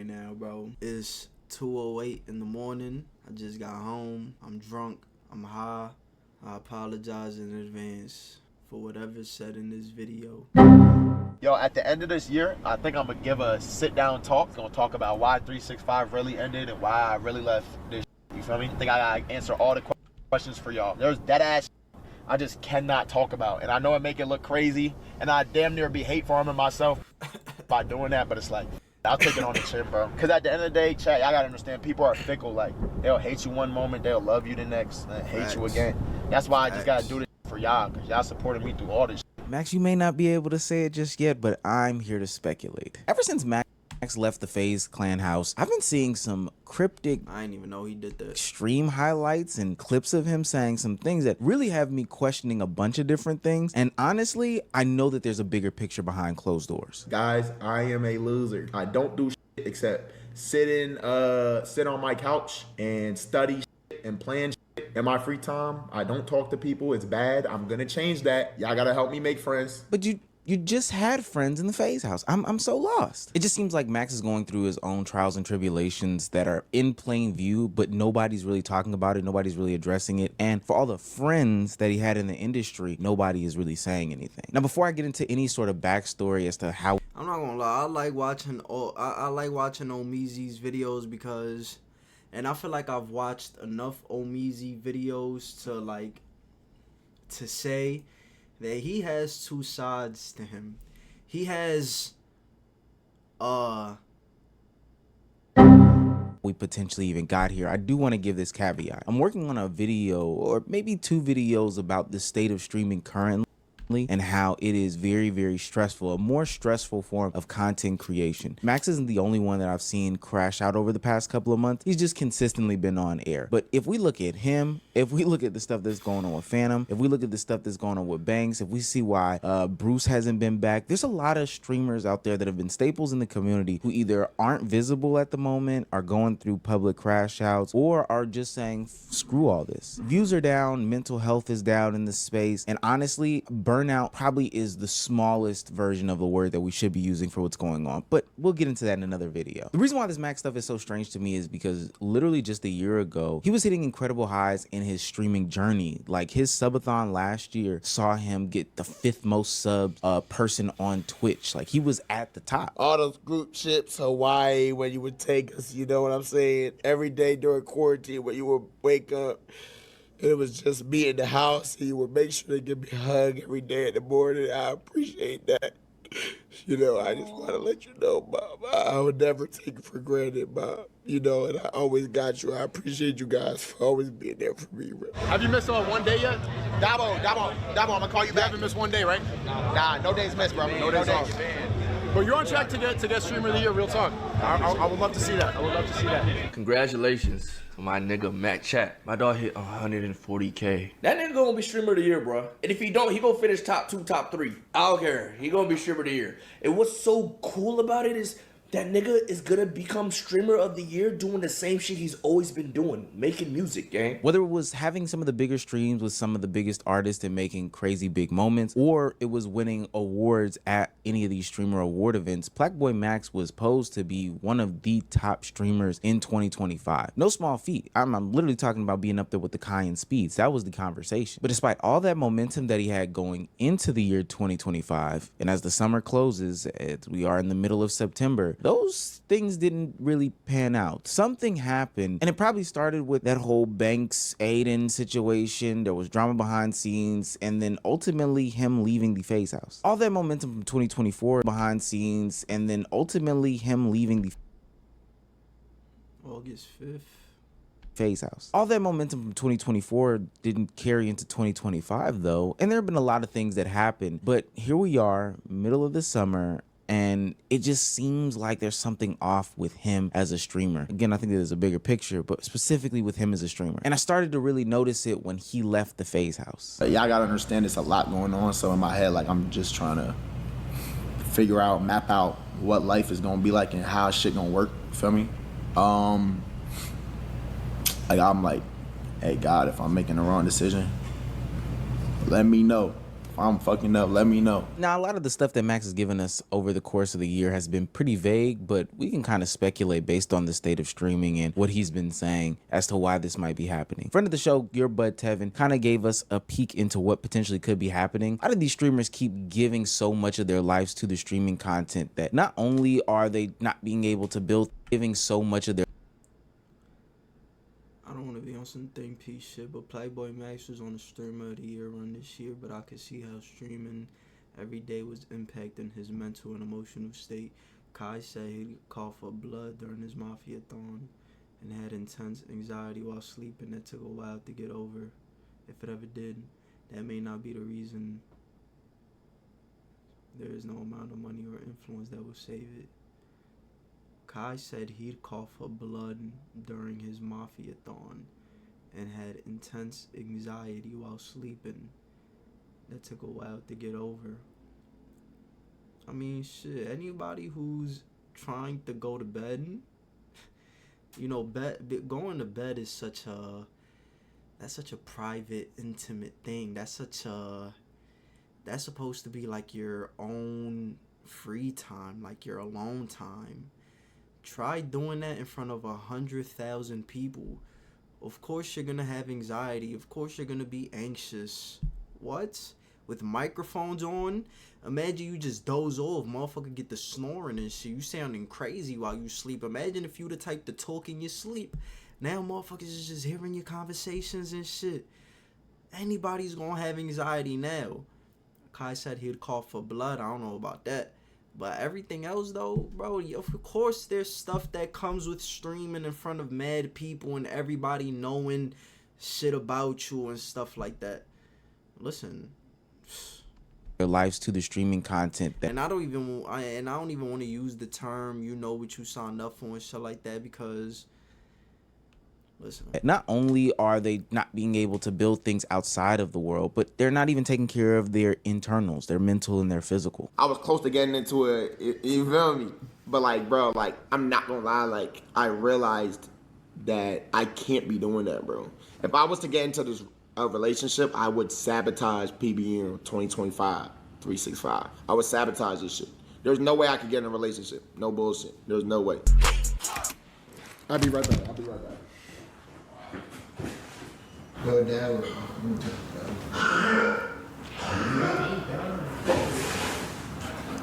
right now, bro. It's 2:08 in the morning. I just got home. I'm drunk. I'm high. I apologize in advance for whatever's said in this video. Yo, at the end of this year, I think I'm gonna give a sit-down talk. I'm gonna talk about why 365 really ended and why I really left this. You feel me? I think I gotta answer all the questions for y'all. There's that ass I just cannot talk about, and I know it make it look crazy, and I damn near be hate farming myself by doing that, but it's like, I'll take it on the chin, bro. Because at the end of the day, chat, y'all gotta understand, people are fickle. Like, they'll hate you one moment, they'll love you the next, and hate you again. That's why I just gotta do this for y'all, because y'all supported me through all this. Max, you may not be able to say it just yet, but I'm here to speculate. Ever since Max left the FaZe clan house, I've been seeing some cryptic, I didn't even know he did that, extreme highlights and clips of him saying some things that really have me questioning a bunch of different things. And honestly, I know that there's a bigger picture behind closed doors. Guys, I am a loser. I don't do shit except sit on my couch and study shit and plan shit in my free time. I don't talk to people. It's bad. I'm gonna change that. Y'all gotta help me make friends. But you just had friends in the FaZe house. I'm so lost. It just seems like Max is going through his own trials and tribulations that are in plain view, but nobody's really talking about it. Nobody's really addressing it. And for all the friends that he had in the industry, nobody is really saying anything. Now, before I get into any sort of backstory as to how, I'm not gonna lie, I like watching Omizi's videos because, and I feel like I've watched enough Omizi videos to say that he has two sides to him. He has we potentially even got here. I do want to give this caveat. I'm working on a video, or maybe 2 videos, about the state of streaming currently and how it is very, very stressful, a more stressful form of content creation. Max isn't the only one that I've seen crash out over the past couple of months. He's just consistently been on air. But if we look at him, if we look at the stuff that's going on with Phantom, if we look at the stuff that's going on with Banks, if we see why Bruce hasn't been back, there's a lot of streamers out there that have been staples in the community who either aren't visible at the moment, are going through public crash outs, or are just saying, screw all this. Views are down, mental health is down in the space, and honestly, burnout probably is the smallest version of the word that we should be using for what's going on, but we'll get into that in another video. The reason why this Max stuff is so strange to me is because literally just a year ago, he was hitting incredible highs in his streaming journey. Like, his subathon last year saw him get the 5th most subbed person on Twitch. Like, he was at the top. All those group trips, Hawaii, when you would take us, you know what I'm saying? Every day during quarantine, when you would wake up, it was just me in the house, and you would make sure to give me a hug every day in the morning. I appreciate that. You know, I just want to let you know, Bob, I would never take it for granted, Bob. You know, and I always got you. I appreciate you guys for always being there for me, bro. Have you missed on one day yet? Dabo, I'm gonna call you back. You haven't missed one day, right? Nah, no days missed, bro. No days off. But you're on track to get streamer of the year, real talk. I would love to see that. I would love to see that. Congratulations to my nigga Matt Chat. My dog hit 140K. That nigga gonna be streamer of the year, bro. And if he don't, he gonna finish top 2, top 3. I don't care. He gonna be streamer of the year. And what's so cool about it is that nigga is gonna become streamer of the year doing the same shit he's always been doing, making music, gang. Whether it was having some of the bigger streams with some of the biggest artists and making crazy big moments, or it was winning awards at any of these streamer award events, Plaqueboymax was posed to be one of the top streamers in 2025. No small feat. I'm literally talking about being up there with the Kai and Speeds. That was the conversation. But despite all that momentum that he had going into the year 2025, and as the summer closes, as we are in the middle of September, those things didn't really pan out. Something happened, and it probably started with that whole Banks Aiden situation. There was drama behind scenes, and then ultimately him leaving the FaZe house. All that momentum from 2024 behind scenes, and then ultimately him leaving the August 5th. FaZe house. All that momentum from 2024 didn't carry into 2025 though, and there have been a lot of things that happened, but here we are, middle of the summer, and it just seems like there's something off with him as a streamer. Again, I think there's a bigger picture, but specifically with him as a streamer. And I started to really notice it when he left the FaZe house. Y'all gotta understand there's a lot going on, so in my head, like, I'm just trying to figure out, map out what life is gonna be like and how shit gonna work, feel me? Like, I'm like, hey God, if I'm making the wrong decision, let me know. If I'm fucking up, let me know. Now, a lot of the stuff that Max has given us over the course of the year has been pretty vague, but we can kind of speculate based on the state of streaming and what he's been saying as to why this might be happening. Friend of the show, Your Bud Tevin, kind of gave us a peek into what potentially could be happening. How do these streamers keep giving so much of their lives to the streaming content that not only are they not being able to build, giving so much of their... I don't want to be on some think piece shit, but Plaqueboymax was on the streamer of the year run this year, but I could see how streaming every day was impacting his mental and emotional state. Kai said he coughed for blood during his mafia-thon and had intense anxiety while sleeping that took a while to get over. If it ever did, that may not be the reason. There is no amount of money or influence that will save it. Kai said he'd cough for blood during his mafia-thon and had intense anxiety while sleeping that took a while to get over. I mean, shit, anybody who's trying to go to bed, you know, going to bed is such a private, intimate thing. That's supposed to be like your own free time, like your alone time. Try doing that in front of 100,000 people. Of course you're gonna have anxiety. Of course you're gonna be anxious. What? With microphones on? Imagine you just doze off. Motherfucker get the snoring and shit. You sounding crazy while you sleep. Imagine if you the type to talk in your sleep. Now motherfuckers is just hearing your conversations and shit. Anybody's gonna have anxiety now. Kai said he'd call for blood. I don't know about that. But everything else though, bro, of course there's stuff that comes with streaming in front of mad people and everybody knowing shit about you and stuff like that. Listen, their lives to the streaming content that... And I don't even want to use the term you know what you signed up for and shit like that, because listen, not only are they not being able to build things outside of the world, but they're not even taking care of their internals, their mental and their physical. I was close to getting into it, you feel me? But like, bro, like, I'm not gonna lie, like, I realized that I can't be doing that, bro. If I was to get into this relationship, I would sabotage PBM 2025, 365. I would sabotage this shit. There's no way I could get in a relationship. No bullshit. There's no way. I'll be right back. Go down.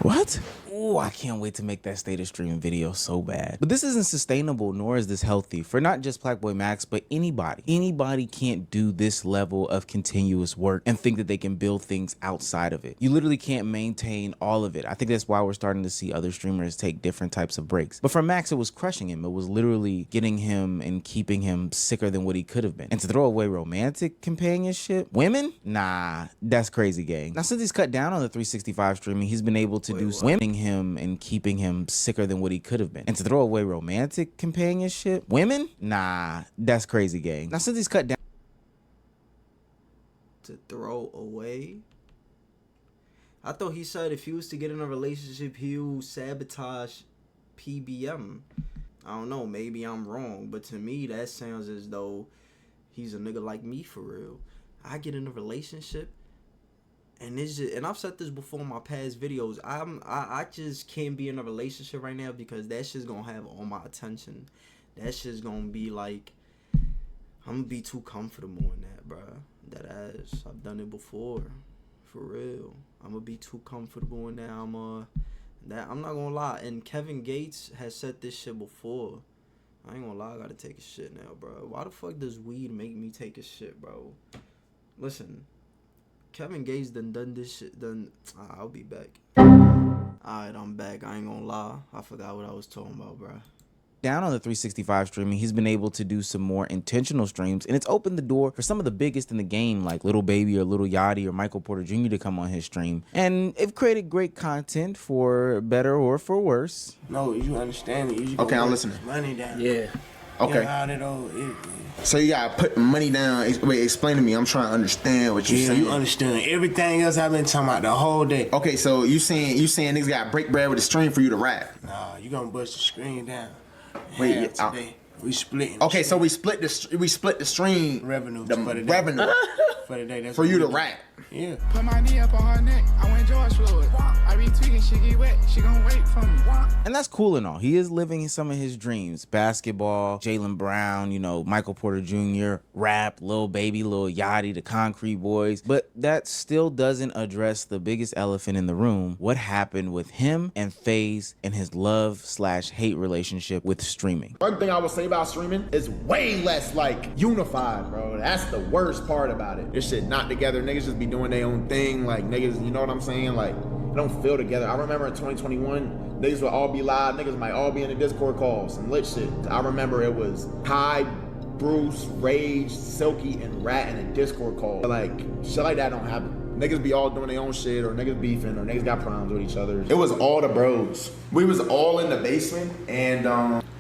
What? Ooh, I can't wait to make that state of streaming video so bad. But this isn't sustainable, nor is this healthy for not just Plaqueboymax, but anybody. Anybody can't do this level of continuous work and think that they can build things outside of it. You literally can't maintain all of it. I think that's why we're starting to see other streamers take different types of breaks. But for Max, it was crushing him. It was literally getting him and keeping him sicker than what he could have been. And to throw away romantic companionship, women? Nah, that's crazy, gang. Now, since he's cut down on the 365 streaming, he's been able to do women him and keeping him sicker than what he could have been. And to throw away romantic companionship, women? Nah, that's crazy, gang. Now, since he's cut down... To throw away? I thought he said if he was to get in a relationship, he'll sabotage PBM. I don't know, maybe I'm wrong, but to me, that sounds as though he's a nigga like me for real. I get in a relationship, and it's just, and I've said this before in my past videos, I just can't be in a relationship right now because that shit's gonna have all my attention. That shit's gonna be like, I'm gonna be too comfortable in that, bruh. That ass. I've done it before. For real. I'm gonna be too comfortable in that. I'm not gonna lie. And Kevin Gates has said this shit before. I ain't gonna lie, I gotta take a shit now, bro. Why the fuck does weed make me take a shit, bro? Listen, Kevin Gates done this shit. I'll be back. Alright, I'm back. I ain't gonna lie. I forgot what I was talking about, bro. Down on the 365 streaming, he's been able to do some more intentional streams, and it's opened the door for some of the biggest in the game, like Lil Baby or Lil Yachty or Michael Porter Jr. to come on his stream. And they've created great content for better or for worse. No, you understand it. Okay, I'm listening. Money down. Yeah. Okay. So you gotta put money down. Wait, explain to me. I'm trying to understand what you're saying. You understand everything else I've been talking about the whole day. Okay, so you saying niggas gotta break bread with the stream for you to rap? Nah, you gonna bust the screen down. Wait, today. We splitting. Okay, so we split the stream revenue for the day. That's for you to rap. Yeah. Put my knee up on her neck, I went George Floyd. I be tweaking, she get wet, she gon' wait for me. And that's cool and all. He is living some of his dreams. Basketball, Jaylen Brown, you know, Michael Porter Jr., rap, Lil Baby, Lil Yachty, the Concrete Boys. But that still doesn't address the biggest elephant in the room. What happened with him and FaZe and his love/hate relationship with streaming? One thing I would say about streaming is way less like unified, bro. That's the worst part about it. This shit not together. Niggas just be doing their own thing. Like niggas, you know what I'm saying? Like, it don't feel together. I remember in 2021, niggas would all be live. Niggas might all be in the Discord calls and lit shit. I remember it was Kai, Bruce, Rage, Silky, and Rat in a Discord call. Like, shit like that don't happen. Niggas be all doing their own shit, or niggas beefing, or niggas got problems with each other. It was all the bros. We was all in the basement, and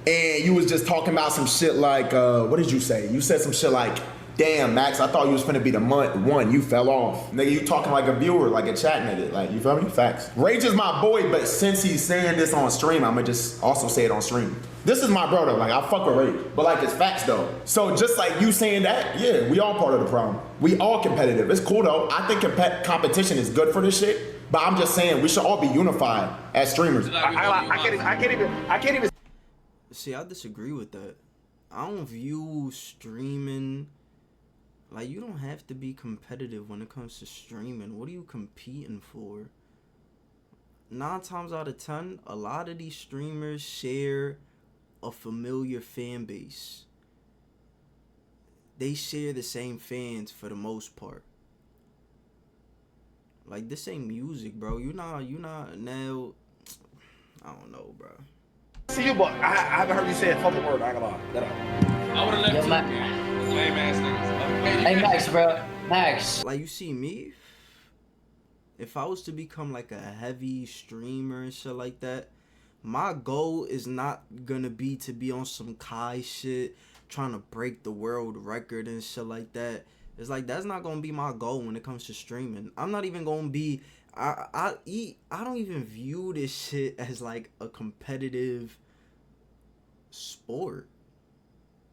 you was just talking about some shit like, what did you say? You said some shit like, damn, Max, I thought you was finna be the one. You fell off. Nigga, you talking like a viewer, like a chat nigga. Like, you feel me? Facts. Rage is my boy, but since he's saying this on stream, I'ma just also say it on stream. This is my brother. Like, I fuck with Rage. But, like, it's facts, though. So, just like you saying that, yeah, we all part of the problem. We all competitive. It's cool, though. I think competition is good for this shit. But I'm just saying, we should all be unified as streamers. I can't even. See, I disagree with that. I don't view streaming... Like, you don't have to be competitive when it comes to streaming. What are you competing for? 9 times out of 10, a lot of these streamers share a familiar fan base. They share the same fans for the most part. Like, this ain't music, bro. You not now. I don't know, bro. See you, but I haven't heard you say a fucking word. I ain't gonna lie. I would've left too, lame ass niggas. Hey, Max, bro. Max. Like, you see me, if I was to become like a heavy streamer and shit like that, my goal is not gonna be to be on some Kai shit, trying to break the world record and shit like that. It's like, that's not gonna be my goal when it comes to streaming. I'm not even gonna be, I don't even view this shit as like a competitive sport.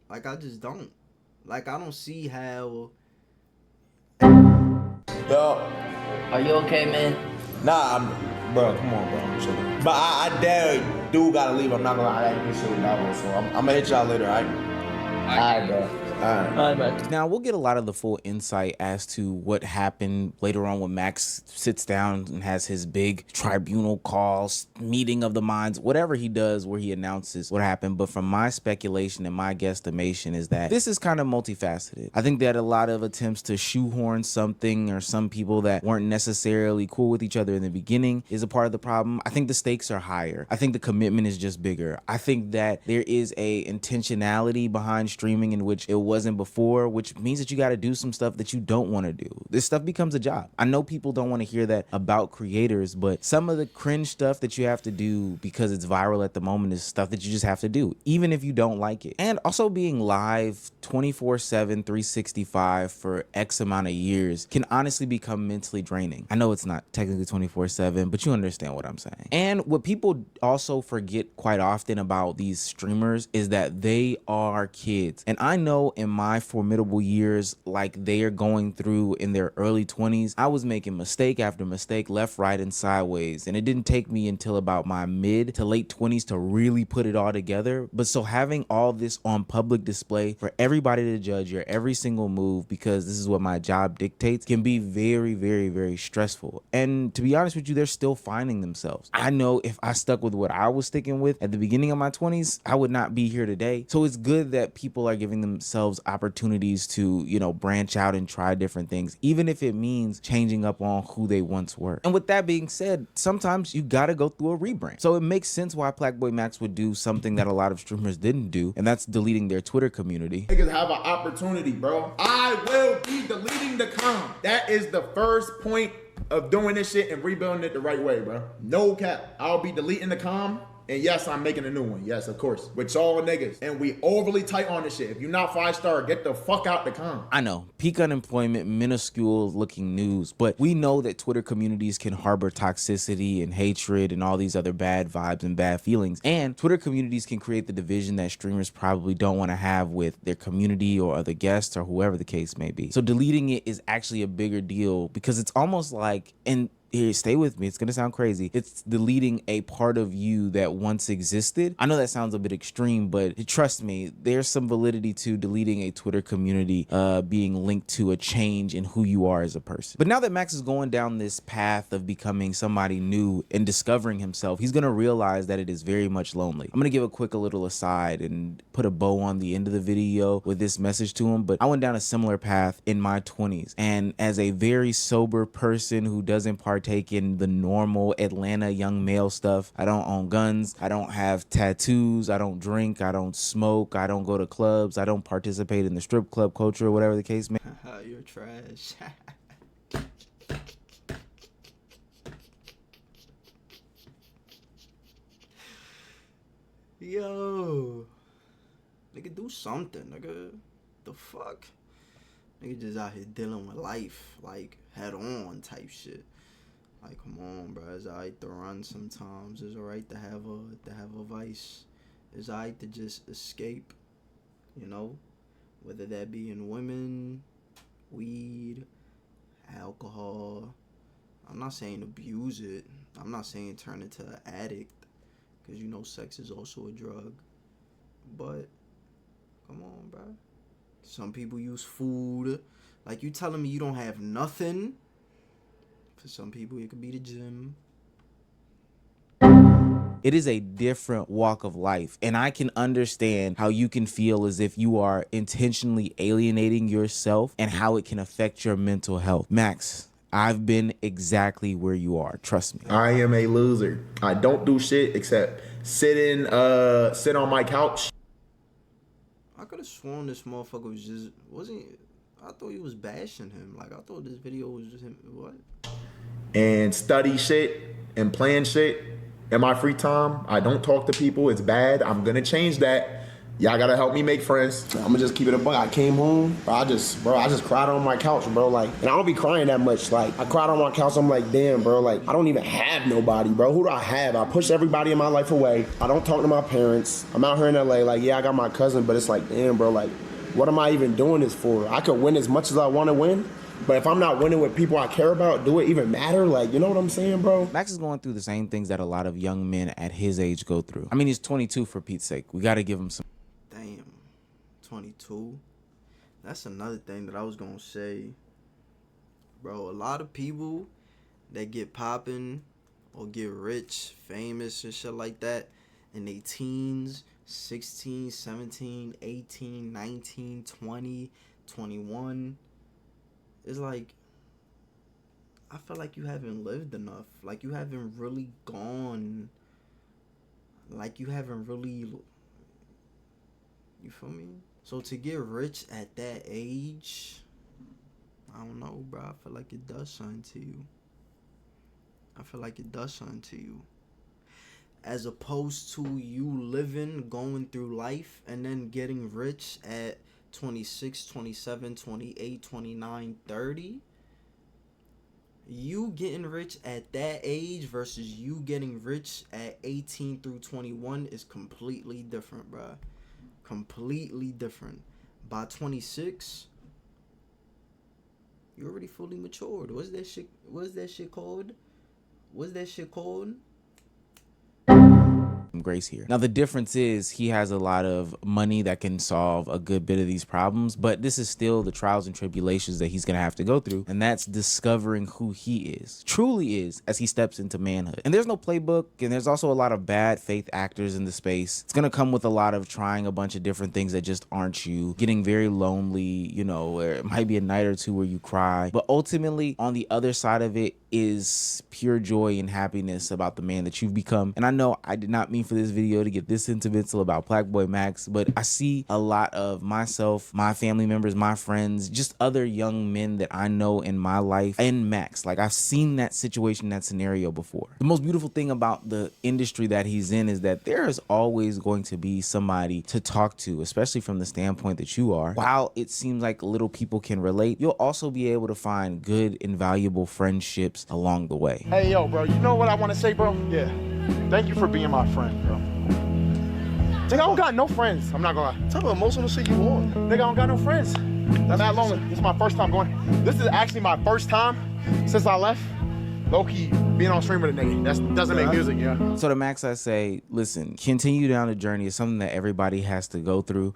Like, I just don't. Like, I don't see how. Yo. Are you okay, man? Nah, bro, come on, bro. I'm chilling. But I dare dude gotta leave. I'm not gonna lie. I gotta do shit with Davo, so I'm gonna hit y'all later, alright? Alright, bro. Alright, Max. Now, we'll get a lot of the full insight as to what happened later on when Max sits down and has his big tribunal calls, meeting of the minds, whatever he does where he announces what happened. But from my speculation and my guesstimation is that this is kind of multifaceted. I think that a lot of attempts to shoehorn something or some people that weren't necessarily cool with each other in the beginning is a part of the problem. I think the stakes are higher. I think the commitment is just bigger. I think that there is a intentionality behind streaming in which it wasn't before, which means that you got to do some stuff that you don't want to do. This stuff becomes a job. I know people don't want to hear that about creators, but some of the cringe stuff that you have to do because it's viral at the moment is stuff that you just have to do, even if you don't like it. And also being live 24/7, 365 for X amount of years can honestly become mentally draining. I know it's not technically 24/7, but you understand what I'm saying. And what people also forget quite often about these streamers is that they are kids. And I know in my formidable years, like they are going through in their early 20s, I was making mistake after mistake, left, right, and sideways. And it didn't take me until about my mid to late 20s to really put it all together. But so having all this on public display for everybody to judge your every single move, because this is what my job dictates, can be very, very, very stressful. And to be honest with you, they're still finding themselves. I know if I stuck with what I was sticking with at the beginning of my 20s, I would not be here today. So it's good that people are giving themselves opportunities to, you know, branch out and try different things, even if it means changing up on who they once were. And with that being said, sometimes you gotta go through a rebrand. So it makes sense why Plaqueboymax would do something that a lot of streamers didn't do, and that's deleting their Twitter community. Niggas have an opportunity, bro. I will be deleting the com. That is the first point of doing this shit and rebuilding it the right way, bro. No cap. I'll be deleting the com. And yes, I'm making a new one. Yes, of course. With y'all niggas. And we overly tight on this shit. If you're not 5-star, get the fuck out the com. I know, peak unemployment, minuscule looking news, but we know that Twitter communities can harbor toxicity and hatred and all these other bad vibes and bad feelings. And Twitter communities can create the division that streamers probably don't want to have with their community or other guests or whoever the case may be. So deleting it is actually a bigger deal because it's almost like, and here, stay with me, it's gonna sound crazy, it's deleting a part of you that once existed. I know that sounds a bit extreme, but trust me, there's some validity to deleting a Twitter community being linked to a change in who you are as a person. But now that Max is going down this path of becoming somebody new and discovering himself, he's gonna realize that it is very much lonely. I'm gonna give a little aside and put a bow on the end of the video with this message to him, but I went down a similar path in my 20s, and as a very sober person who doesn't partake in the normal Atlanta young male stuff, I don't own guns, I don't have tattoos, I don't drink, I don't smoke, I don't go to clubs, I don't participate in the strip club culture or whatever the case may be. You're trash. Yo, nigga, do something, nigga. The fuck? Nigga just out here dealing with life, like, head on type shit. Like, come on, bro. It's alright to run sometimes. It's alright to have a vice. It's alright to just escape, you know? Whether that be in women, weed, alcohol. I'm not saying abuse it. I'm not saying turn into an addict. Because, you know, sex is also a drug. But, come on, bro. Some people use food. Like, you telling me you don't have nothing? For some people, it could be the gym. It is a different walk of life, and I can understand how you can feel as if you are intentionally alienating yourself and how it can affect your mental health. Max, I've been exactly where you are. Trust me. I am a loser. I don't do shit except sit on my couch. I could have sworn this motherfucker was just, I thought he was bashing him. Like, I thought this video was just him, what? And study shit and plan shit. In my free time, I don't talk to people. It's bad. I'm gonna change that. Y'all gotta help me make friends. I'm gonna just keep it a buck. I came home, bro. I just cried on my couch, bro. Like, and I don't be crying that much. Like, I cried on my couch. I'm like, damn, bro. Like, I don't even have nobody, bro. Who do I have? I push everybody in my life away. I don't talk to my parents. I'm out here in LA. Like, yeah, I got my cousin, but it's like, damn, bro. Like, what am I even doing this for? I could win as much as I want to win. But if I'm not winning with people I care about, do it even matter? Like, you know what I'm saying, bro? Max is going through the same things that a lot of young men at his age go through. I mean, he's 22 for Pete's sake. We got to give him some. Damn, 22. That's another thing that I was gonna say, bro. A lot of people that get popping or get rich, famous and shit like that in their teens, 16, 17, 18, 19, 20, 21. It's like, I feel like you haven't lived enough. Like, you haven't really gone. Like, you haven't really. You feel me? So to get rich at that age, I don't know, bro. I feel like it does something to you. I feel like it does something to you. As opposed to you living, going through life, and then getting rich at 26, 27, 28, 29, 30. You getting rich at that age versus you getting rich at 18 through 21 is completely different, bruh. Completely different. By 26, you're already fully matured. What's that shit called? Grace here. Now the difference is he has a lot of money that can solve a good bit of these problems, but this is still the trials and tribulations that he's gonna have to go through, and that's discovering who he truly is as he steps into manhood. And there's no playbook, and there's also a lot of bad faith actors in the space. It's gonna come with a lot of trying a bunch of different things that just aren't you, getting very lonely, you know, where it might be a night or two where you cry, but ultimately on the other side of it is pure joy and happiness about the man that you've become. And I know I did not mean for for this video to get this sentimental about Plaqueboymax, but I see a lot of myself, my family members, my friends, just other young men that I know in my life and Max. Like, I've seen that situation, that scenario before. The most beautiful thing about the industry that he's in is that there is always going to be somebody to talk to, especially from the standpoint that you are. While it seems like little people can relate, you'll also be able to find good and valuable friendships along the way. Hey, yo, bro, you know what I want to say, bro? Yeah. Thank you for being my friend, bro. Nigga, I don't got no friends. I'm not gonna lie. What type of emotional shit you on? Nigga, I don't got no friends. That's not long. This is my first time going. This is actually my first time since I left. Low-key being on stream with a nigga. That doesn't make music, yeah. So to Max, I say, listen, continue down the journey. It's something that everybody has to go through.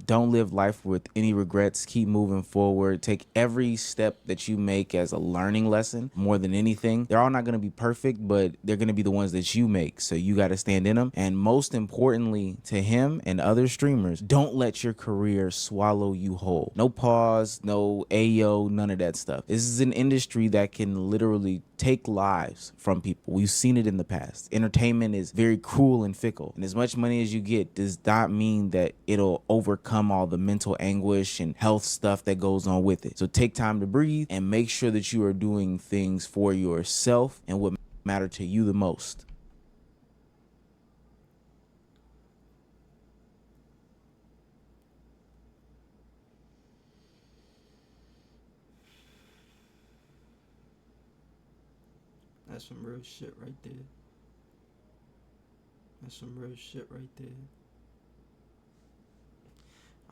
Don't live life with any regrets. Keep moving forward. Take every step that you make as a learning lesson more than anything. They're all not going to be perfect, but they're going to be the ones that you make. So you got to stand in them. And most importantly, to him and other streamers, don't let your career swallow you whole. No pause, no ayo, none of that stuff. This is an industry that can literally take lives from people. We've seen it in the past. Entertainment is very cruel and fickle. And as much money as you get does not mean that it'll overcome all the mental anguish and health stuff that goes on with it. So take time to breathe and make sure that you are doing things for yourself and what matter to you the most. That's some real shit right there. That's some real shit right there.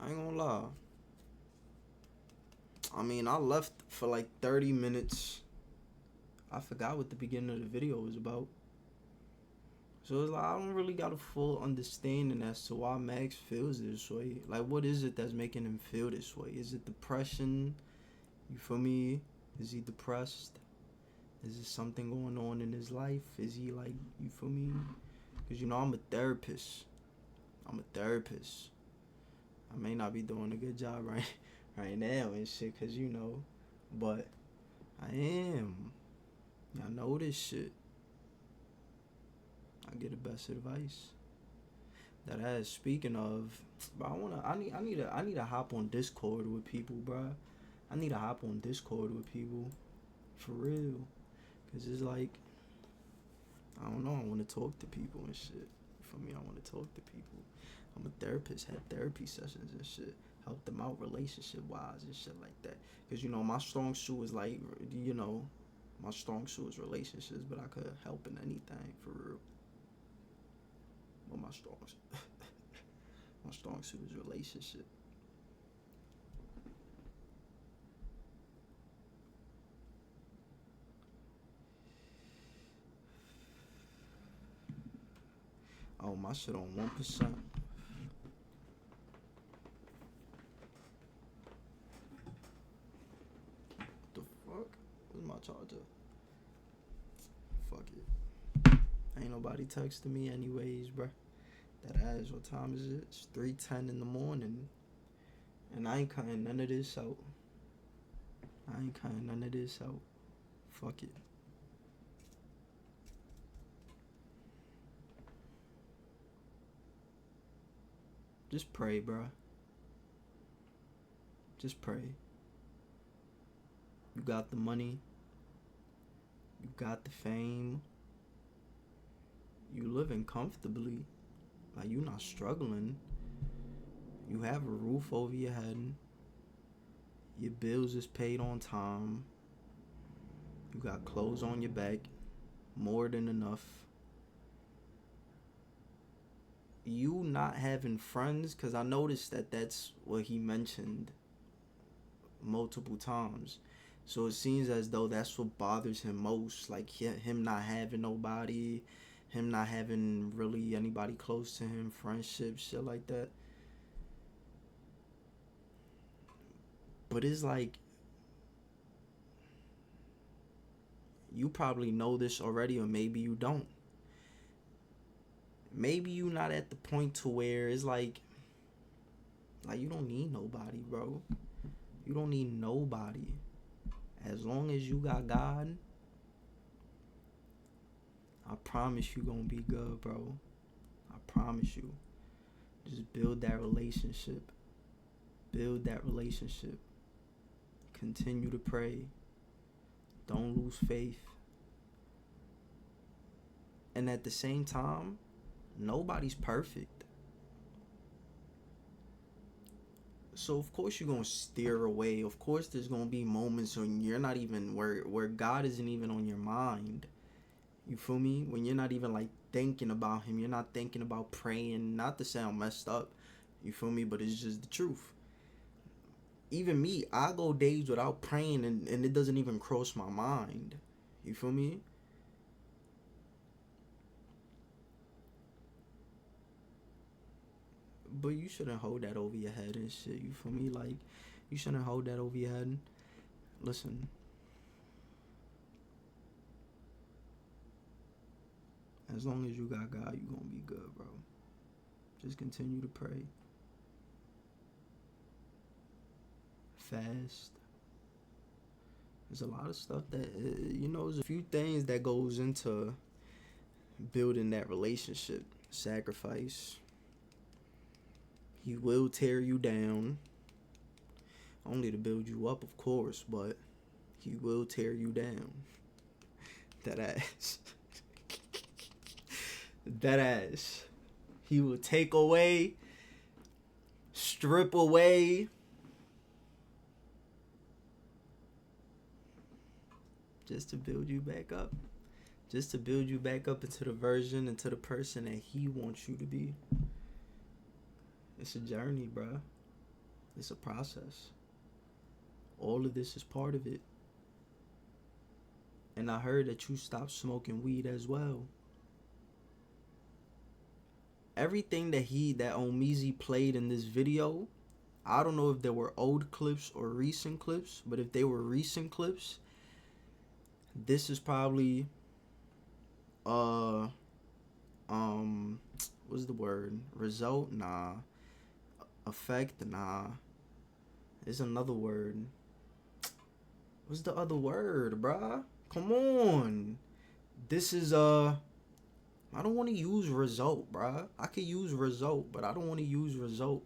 I ain't gonna lie. I mean, I left for like 30 minutes. I forgot what the beginning of the video was about. So it's like, I don't really got a full understanding as to why Max feels this way. Like, what is it that's making him feel this way? Is it depression? You feel me? Is he depressed? Is there something going on in his life? Is he like, you feel me? Because, you know, I'm a therapist. I may not be doing a good job right now and shit, because, you know, but I am. Y'all know this shit. I get the best advice. That ass, speaking of, bro, I need to hop on Discord with people, bro. I need to hop on Discord with people. For real. Cause it's like, I don't know, I want to talk to people and shit. For me, I want to talk to people. I'm a therapist, had therapy sessions and shit. Help them out relationship-wise and shit like that. Cause, you know, my strong suit is like, you know, my strong suit is relationships, but I could help in anything, for real. But my strong suit is relationship. Oh, my shit on 1%. What the fuck? Where's my charger? Fuck it. Ain't nobody texting me anyways, bruh. That ass, what time is it? It's 3:10 in the morning. And I ain't cutting none of this out. Fuck it. Just pray, bruh. Just pray. You got the money. You got the fame. You living comfortably. Like, you not struggling. You have a roof over your head. Your bills is paid on time. You got clothes on your back. More than enough. You not having friends, because I noticed that that's what he mentioned multiple times. So it seems as though that's what bothers him most. Like, him not having nobody, him not having really anybody close to him, friendships, shit like that. But it's like, you probably know this already, or maybe you don't. Maybe you not at the point to where it's like you don't need nobody, bro. You don't need nobody. As long as you got God, I promise you gonna be good, bro. promise you. Just build that relationship. Build that relationship. Continue to pray. Don't lose faith. And at the same time, nobody's perfect. So of course you're gonna steer away. Of course there's gonna be moments when you're not even where God isn't even on your mind. You feel me? When you're not even like thinking about him, you're not thinking about praying. Not to sound messed up, you feel me? But it's just the truth. Even me, I go days without praying and it doesn't even cross my mind. You feel me? But you shouldn't hold that over your head and shit. You feel me? Like, you shouldn't hold that over your head. Listen. As long as you got God, you gonna be good, bro. Just continue to pray. Fast. There's a lot of stuff that, there's a few things that goes into building that relationship. Sacrifice. He will tear you down. Only to build you up, of course, but he will tear you down. That ass. That ass. He will take away, strip away, just to build you back up. Just to build you back up into the version, into the person that he wants you to be. It's a journey, bruh. It's a process. All of this is part of it. And I heard that you stopped smoking weed as well. Everything that Omizi played in this video, I don't know if they were old clips or recent clips, but if they were recent clips, this is probably what's the word? Result? Nah. Effect? Nah. There's another word. What's the other word, bruh? Come on. This is I don't want to use result, bruh. I could use result, but I don't want to use result.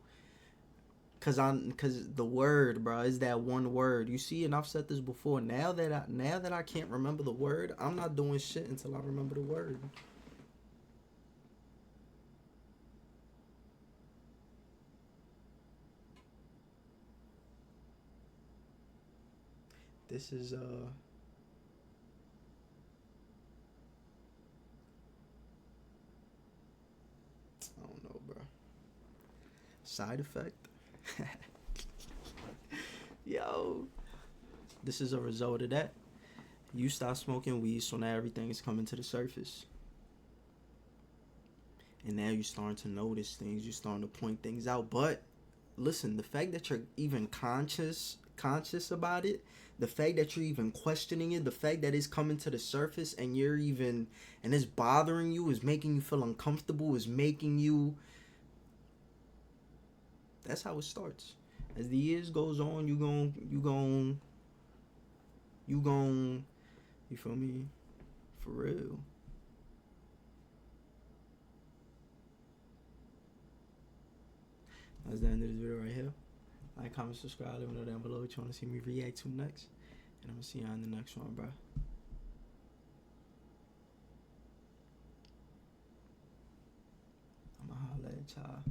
Cause the word, bruh, is that one word. You see, and I've said this before. Now that I can't remember the word, I'm not doing shit until I remember the word. This is I don't know, bro. Side effect? Yo. This is a result of that. You stop smoking weed, so now everything is coming to the surface. And now you're starting to notice things. You're starting to point things out. But listen, the fact that you're even conscious about it, the fact that you're even questioning it, the fact that it's coming to the surface and it's bothering you, is making you feel uncomfortable, is making you, that's how it starts. As the years goes on, you feel me? For real. That's the end of this video right here. Like, comment, subscribe, let me know down below what you want to see me react to next. And I'm going to see you on the next one, bro. I'm going to holla at y'all.